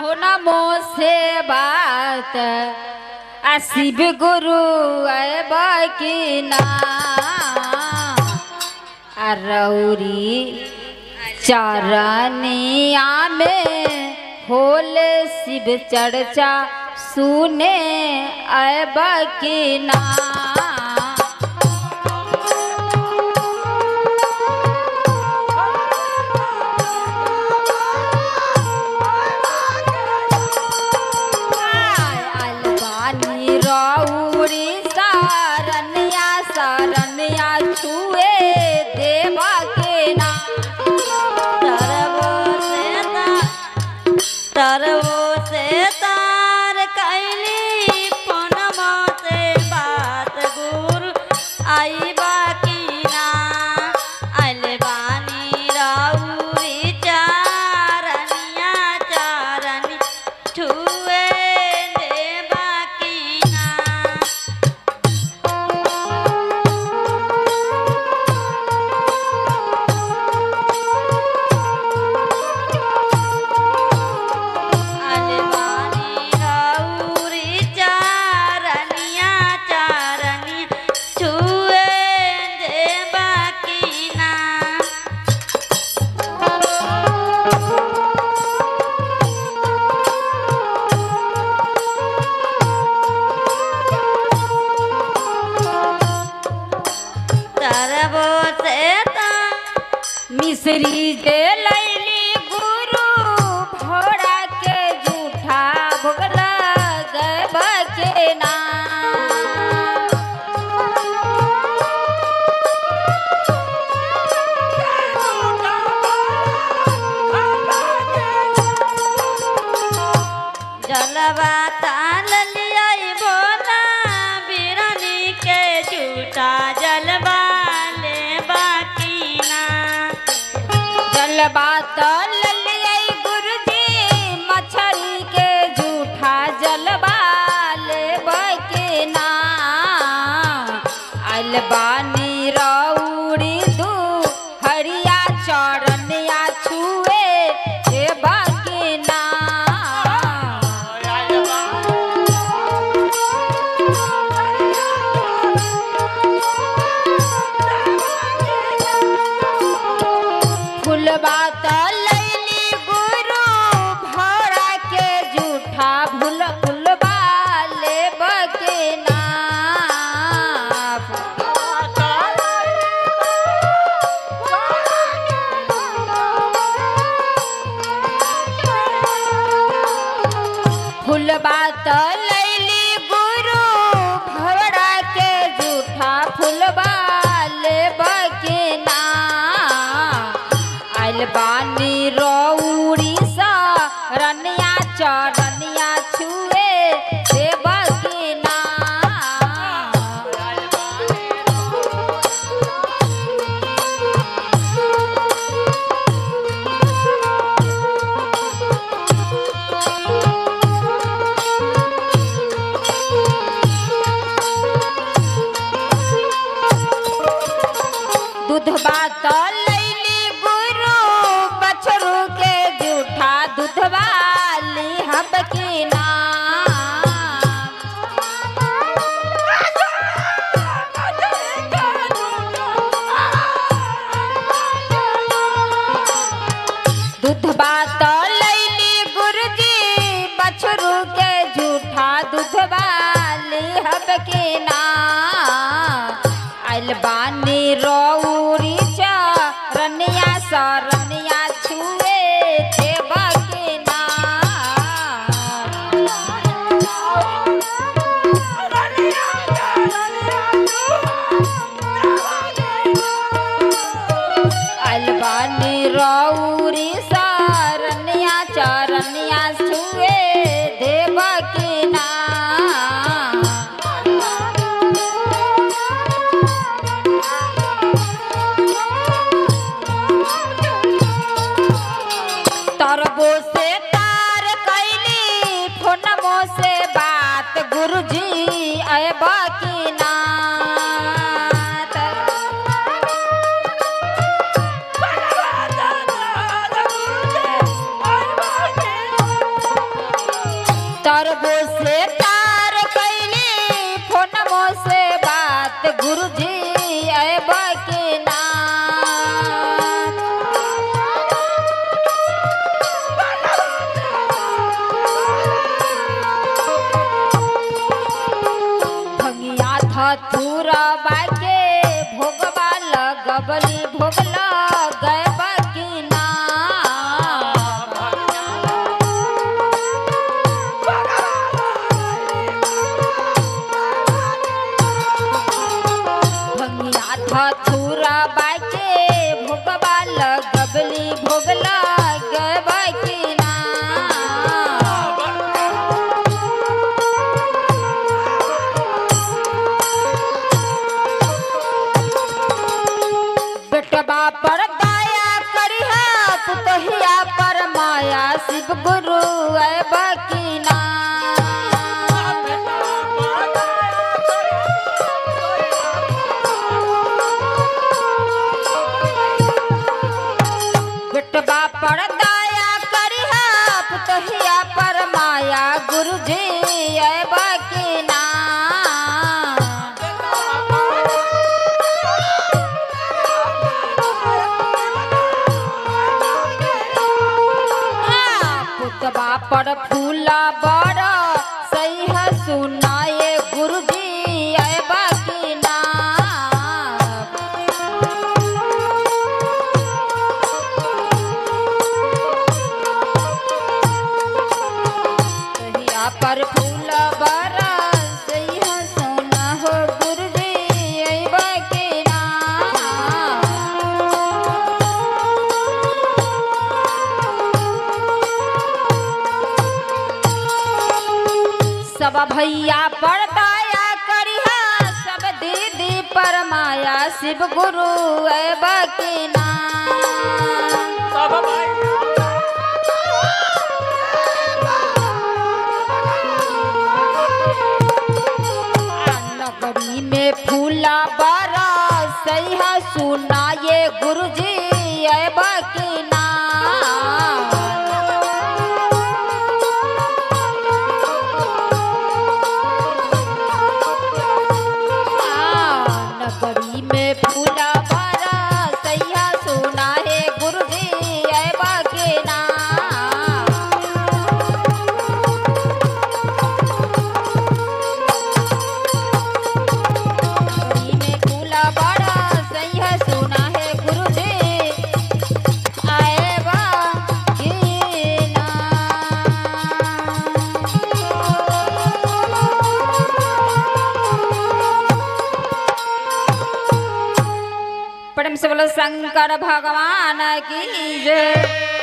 फोनमो से बात शिव गुरु की ना रौरी चरनिया में होले शिव चर्चा सुने अब की ना मिश्री जे लैली गुरु भोरा के जूठा भोग लगब के ना जलवा ताल लियाई बोला बिरनी के जूठा जलवा बातल लियाई गुरुजी मछली के जूठा जलवा लेब के ना अलबानी रौड़ी दू हरिया चरनिया छुए देब के ना बात लैली गुरु भोरा के जूठा फुलबा लेब के ना फुलबा त लैली गुरु भोरा के जूठा फुलबा लेब के ना बानी रौड़ी सा रनिया चरनिया छुए देब के ना दूध बात दूधवाली हब की ना दूधबा तो लैली गुरुजी बछरू के जूठा दूधवाली हब की ना अलबानी रौरी चरनिया सरनिया छुए देब के ना अलबानी रौरी सरनिया चरनिया छुए देब के ना तरबो से तार कैली फोनमो से बात गुरुजी अब की ना तरबो से तार कैली फोनमो से बात गुरुजी अब की ना भंगिया धतूरा बाके भोगवा लगबली भोगला गए बाकी ना भंगिया धतूरा बाके भोगवा लगबली भोगला गए बाकी ना बेटबा पर दया करिहा पुतहिया पर माया शिव गुरु अब की ना बेटबा पर दया करिहा पुतहिया पर माया गुरुजी अब की ना पुतबा पर फूला बड़ा सही है सुनाए गुरुजी अब की ना सहिया पर फूला बड़ा सही है सुना हो गुरुजी अब की ना सब भैया पर दया करिहा सब दीदी पर माया शिव गुरु अब की ना नगरी में फूला बरा सही है सुनाए गुरुजी अब की ना नगरी में फूला बरा सैया सुना है गुरुजी अब की ना नगरी में फूला बरा सैया सुना है गुरुजी अब की ना प्रेम से बोलो शंकर भगवान की जय।